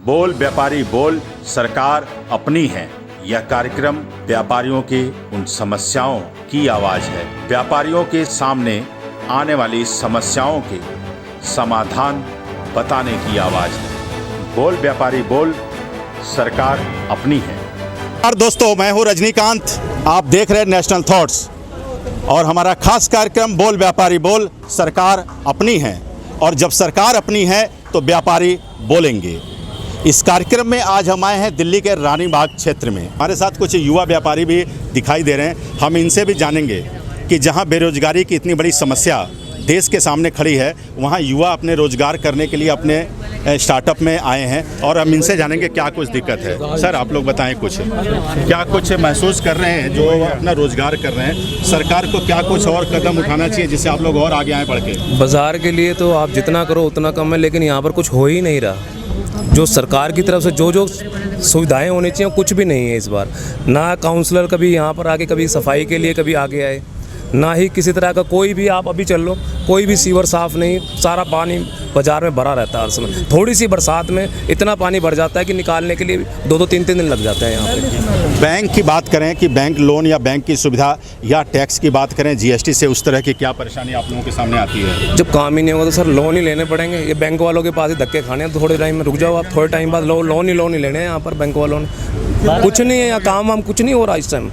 बोल व्यापारी बोल, सरकार अपनी है। यह कार्यक्रम व्यापारियों के उन समस्याओं की आवाज है। व्यापारियों के सामने आने वाली समस्याओं के समाधान बताने की आवाज है। बोल व्यापारी बोल, सरकार अपनी है। और दोस्तों, मैं हूं रजनीकांत, आप देख रहे हैं नेशनल थॉट्स और हमारा खास कार्यक्रम बोल व्यापारी बोल, सरकार अपनी है। और जब सरकार अपनी है तो व्यापारी बोलेंगे। इस कार्यक्रम में आज हम आए हैं दिल्ली के रानी बाग क्षेत्र में। हमारे साथ कुछ युवा व्यापारी भी दिखाई दे रहे हैं। हम इनसे भी जानेंगे कि जहां बेरोजगारी की इतनी बड़ी समस्या देश के सामने खड़ी है, वहां युवा अपने रोजगार करने के लिए अपने स्टार्टअप में आए हैं और हम इनसे जानेंगे क्या कुछ दिक्कत है। सर, आप लोग बताएं कुछ, क्या कुछ महसूस कर रहे हैं जो अपना रोजगार कर रहे हैं? सरकार को क्या कुछ और कदम उठाना चाहिए जिससे आप लोग और आगे आए बढ़ के? बाज़ार के लिए तो आप जितना करो उतना कम है, लेकिन यहाँ पर कुछ हो ही नहीं रहा। जो सरकार की तरफ से जो सुविधाएं होनी चाहिए कुछ भी नहीं है इस बार। ना काउंसलर कभी यहाँ पर आके कभी सफाई के लिए कभी आगे आए, ना ही किसी तरह का कोई भी। आप अभी चल लो, कोई भी सीवर साफ़ नहीं, सारा पानी बाज़ार में भरा रहता है हर समय। थोड़ी सी बरसात में इतना पानी भर जाता है कि निकालने के लिए 2-3 दिन लग जाते हैं यहाँ पे। बैंक की बात करें कि बैंक लोन या बैंक की सुविधा या टैक्स की बात करें, जीएसटी से उस तरह की क्या परेशानी आप लोगों के सामने आती है? जब काम ही नहीं होगा तो सर लोन ही लेने पड़ेंगे। ये बैंक वालों के पास ही धक्के खाने हैं। तो थोड़े टाइम में रुक जाओ आप, थोड़े टाइम बाद लोन ही लेने हैं यहाँ पर बैंक वालों ने। कुछ नहीं है यहाँ, काम कुछ नहीं हो रहा इस टाइम।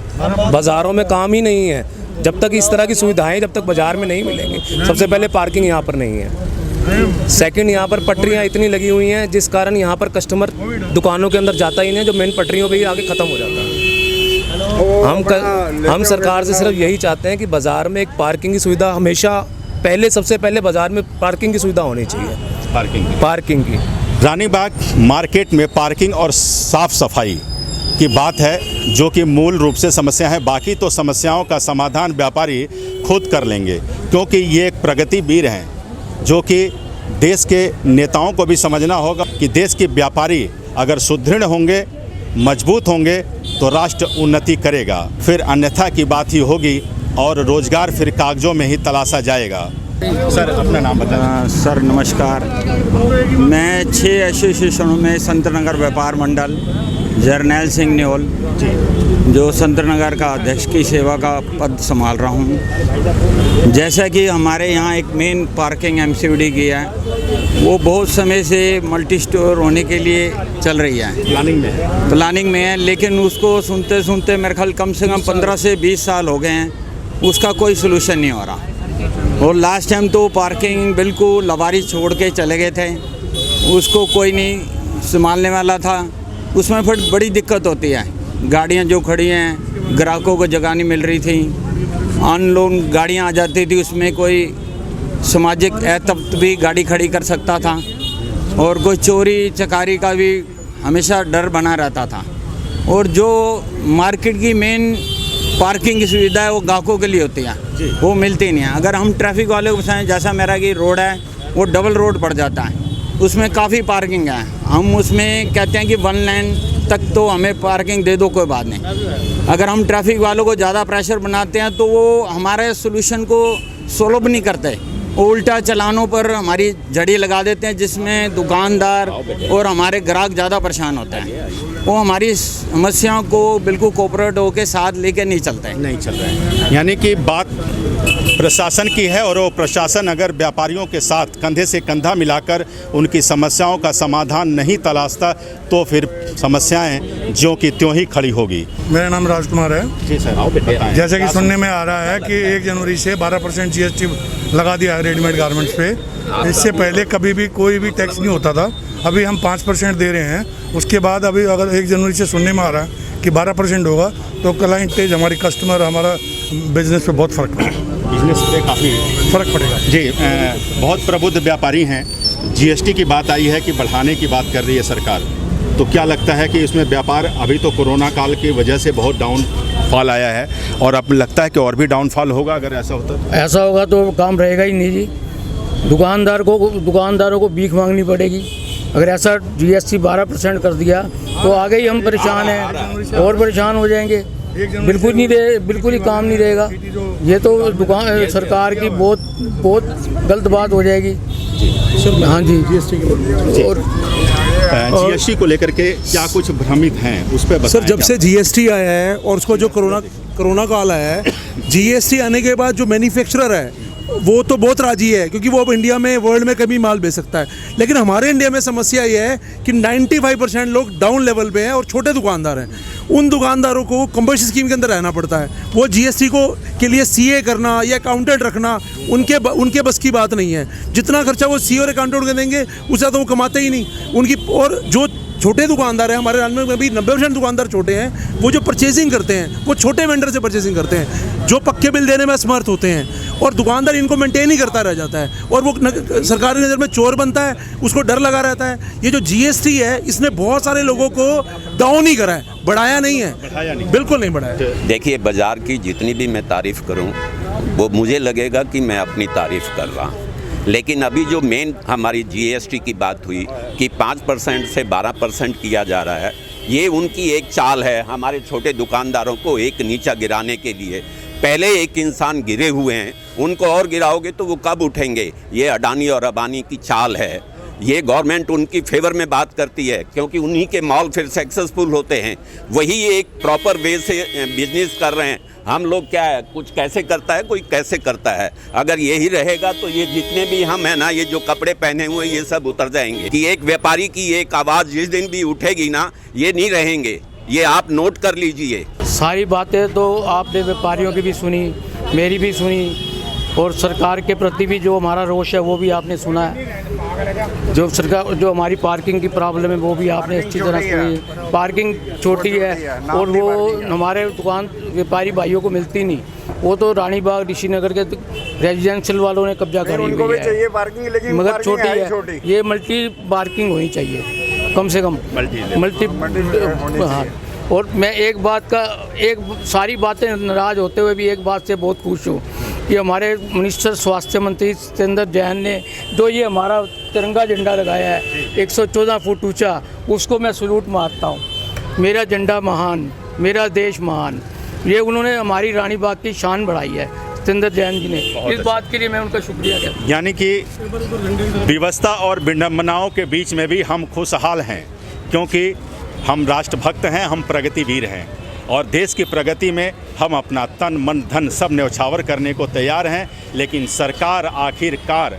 बाज़ारों में काम ही नहीं है। जब तक इस तरह की सुविधाएं जब तक बाज़ार में नहीं मिलेंगी। सबसे पहले पार्किंग यहाँ पर नहीं है। सेकंड, यहाँ पर पटरियाँ इतनी लगी हुई हैं जिस कारण यहाँ पर कस्टमर दुकानों के अंदर जाता ही नहीं, जो मेन पटरियों पे ही आगे ख़त्म हो जाता है। हम सरकार से सिर्फ यही चाहते हैं कि बाज़ार में एक पार्किंग की सुविधा हमेशा पहले, सबसे पहले बाज़ार में पार्किंग की सुविधा होनी चाहिए। पार्किंग की रानी बाग मार्केट में पार्किंग और साफ सफाई की बात है जो कि मूल रूप से समस्या है। बाकी तो समस्याओं का समाधान व्यापारी खुद कर लेंगे, क्योंकि ये एक प्रगतिवीर हैं जो कि देश के नेताओं को भी समझना होगा कि देश के व्यापारी अगर सुदृढ़ होंगे, मजबूत होंगे तो राष्ट्र उन्नति करेगा। फिर अन्यथा की बात ही होगी और रोजगार फिर कागजों में ही तलाशा जाएगा। सर, अपना नाम बताएं। सर नमस्कार, मैं 6 एसोसिएशनों में संत नगर व्यापार मंडल जर्नैल सिंह न्योल जो संत नगर का अध्यक्ष की सेवा का पद संभाल रहा हूँ। जैसा कि हमारे यहाँ एक मेन पार्किंग एमसीडी की है, वो बहुत समय से मल्टी स्टोर होने के लिए चल रही है, प्लानिंग में है, लेकिन उसको सुनते सुनते मेरे ख्याल कम से कम 15 से 20 साल हो गए हैं, उसका कोई सोल्यूशन नहीं हो रहा। और लास्ट टाइम तो पार्किंग बिल्कुल लबारी छोड़ के चले गए थे, उसको कोई नहीं संभालने वाला था। उसमें फिर बड़ी दिक्कत होती है। गाड़ियां जो खड़ी हैं, ग्राहकों को जगह नहीं मिल रही थी, अनलोन गाड़ियां आ जाती थी, उसमें कोई सामाजिक तत्व भी गाड़ी खड़ी कर सकता था और कोई चोरी चकारी का भी हमेशा डर बना रहता था। और जो मार्केट की मेन पार्किंग की सुविधा है वो ग्राहकों के लिए होती है, वो मिलती नहीं है। अगर हम ट्रैफिक वाले को बताएं, जैसा मेरा कि रोड है वो डबल रोड पड़ जाता है, उसमें काफ़ी पार्किंग है। हम उसमें कहते हैं कि 1 लाइन तक तो हमें पार्किंग दे दो, कोई बात नहीं। अगर हम ट्रैफिक वालों को ज़्यादा प्रेशर बनाते हैं तो वो हमारे सोल्यूशन को सोल्व नहीं करते, उल्टा चलानों पर हमारी जड़ी लगा देते हैं, जिसमें दुकानदार और हमारे ग्राहक ज़्यादा परेशान होते हैं। वो हमारी समस्याओं को बिल्कुल कोऑपरेट होकर साथ लेके नहीं चल रहे हैं। यानी कि बात प्रशासन की है और वो प्रशासन अगर व्यापारियों के साथ कंधे से कंधा मिलाकर उनकी समस्याओं का समाधान नहीं तलाशता तो फिर समस्याएं ज्यों की त्यों ही खड़ी होगी। मेरा नाम राजकुमार है। जी सर, जैसे कि सुनने में आ रहा है कि 1 जनवरी से 12% जीएसटी लगा दिया है रेडीमेड गारमेंट्स पे। इससे पहले कभी भी कोई भी टैक्स नहीं होता था, अभी हम 5% दे रहे हैं। उसके बाद अभी अगर 1 जनवरी से सुनने में आ रहा है कि 12% होगा तो क्लाइंटेज, हमारी कस्टमर, हमारा बिजनेस पे बहुत फ़र्क पड़ेगा। बिजनेस पे काफ़ी फ़र्क पड़ेगा जी। बहुत प्रबुद्ध व्यापारी हैं। जीएसटी की बात आई है कि बढ़ाने की बात कर रही है सरकार, तो क्या लगता है कि इसमें व्यापार अभी तो कोरोना काल की वजह से बहुत डाउनफॉल आया है और अब लगता है कि और भी डाउनफॉल होगा अगर ऐसा होता? ऐसा होगा तो काम रहेगा ही नहीं जी। दुकानदारों को भीख मांगनी पड़ेगी। अगर ऐसा जीएसटी 12% कर दिया तो आगे ही हम परेशान हैं और परेशान हो जाएंगे। बिल्कुल ही काम नहीं रहेगा। ये तो सरकार की बहुत गलत बात हो जाएगी। हाँ जी, जीएसटी की। और जीएसटी को लेकर के क्या कुछ भ्रमित हैं उस पर बताएं। सर, जब से जीएसटी आया है और उसको जो कोरोना काल आया है, जीएसटी आने के बाद जो मैन्युफैक्चरर है वो तो बहुत राजी है, क्योंकि वो अब इंडिया में वर्ल्ड में कभी माल बेच सकता है। लेकिन हमारे इंडिया में समस्या ये है कि 95% लोग डाउन लेवल पे हैं और छोटे दुकानदार हैं। उन दुकानदारों को कंपल्सरी स्कीम के अंदर रहना पड़ता है। वो जीएसटी को के लिए सीए करना या अकाउंटेंट रखना उनके बस की बात नहीं है। जितना खर्चा वो सीए और अकाउंटेंट को देंगे उससे तो वो कमाते ही नहीं उनकी। और जो छोटे दुकानदार हैं, हमारे राज्य में भी 90% दुकानदार छोटे हैं, वो जो परचेजिंग करते हैं वो छोटे वेंडर से परचेजिंग करते हैं, जो पक्के बिल देने में असमर्थ होते हैं, और दुकानदार इनको मेंटेन ही करता रह जाता है और वो सरकार की नज़र में चोर बनता है, उसको डर लगा रहता है। ये जो जीएसटी है इसने बहुत सारे लोगों को डाउन ही करा है, बढ़ाया नहीं है, बिल्कुल नहीं बढ़ाया। देखिए, बाज़ार की जितनी भी मैं तारीफ़ करूं वो मुझे लगेगा कि मैं अपनी तारीफ़ कर रहा हूं। लेकिन अभी जो मेन हमारी जीएसटी की बात हुई कि 5% से 12% किया जा रहा है, ये उनकी एक चाल है हमारे छोटे दुकानदारों को एक नीचा गिराने के लिए। पहले एक इंसान गिरे हुए हैं, उनको और गिराओगे तो वो कब उठेंगे? ये अडानी और अंबानी की चाल है। ये गवर्नमेंट उनकी फेवर में बात करती है क्योंकि उन्हीं के मॉल फिर सक्सेसफुल होते हैं। वही एक प्रॉपर वे से बिजनेस कर रहे हैं। हम लोग क्या है, कुछ कैसे करता है, कोई कैसे करता है। अगर यही रहेगा तो ये जितने भी हम हैं ना, ये जो कपड़े पहने हुए ये सब उतर जाएंगे। कि एक व्यापारी की एक आवाज़ जिस दिन भी उठेगी ना, ये नहीं रहेंगे। ये आप नोट कर लीजिए। सारी बातें तो आपने व्यापारियों की भी सुनी, मेरी भी सुनी, और सरकार के प्रति भी जो हमारा रोष है वो भी आपने सुना है। जो सरकार जो हमारी पार्किंग की प्रॉब्लम है वो भी आपने अच्छी तरह सुनी। पार्किंग छोटी है और वो हमारे दुकान व्यापारी भाइयों को मिलती नहीं। वो तो रानी बाग ऋषि नगर के रेजिडेंशियल वालों ने कब्जा कर ली है, मगर छोटी है। ये मल्टी पार्किंग होनी चाहिए कम से कम, मल्टी। हाँ, और मैं एक सारी बातें नाराज़ होते हुए भी एक बात से बहुत खुश हूँ कि हमारे मिनिस्टर स्वास्थ्य मंत्री सत्येंद्र जैन ने जो ये हमारा तिरंगा झंडा लगाया है 114 फुट ऊंचा, उसको मैं सलूट मारता हूँ। मेरा झंडा महान, मेरा देश महान, ये उन्होंने हमारी रानी बाग की शान बढ़ाई है सत्येंद्र जैन जी ने। इस बात के लिए मैं उनका शुक्रिया करता हूँ। यानी कि व्यवस्था और विडंबनाओं के बीच में भी हम खुशहाल हैं, क्योंकि हम राष्ट्रभक्त हैं, हम प्रगतिवीर हैं और देश की प्रगति में हम अपना तन मन धन सब न्यौछावर करने को तैयार हैं। लेकिन सरकार आखिरकार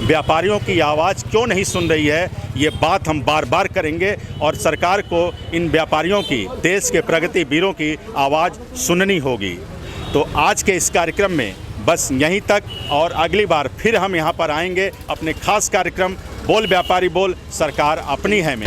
व्यापारियों की आवाज़ क्यों नहीं सुन रही है, ये बात हम बार बार करेंगे और सरकार को इन व्यापारियों की, देश के प्रगतिवीरों की आवाज़ सुननी होगी। तो आज के इस कार्यक्रम में बस यहीं तक, और अगली बार फिर हम यहाँ पर आएंगे अपने खास कार्यक्रम बोल व्यापारी बोल सरकार अपनी है में।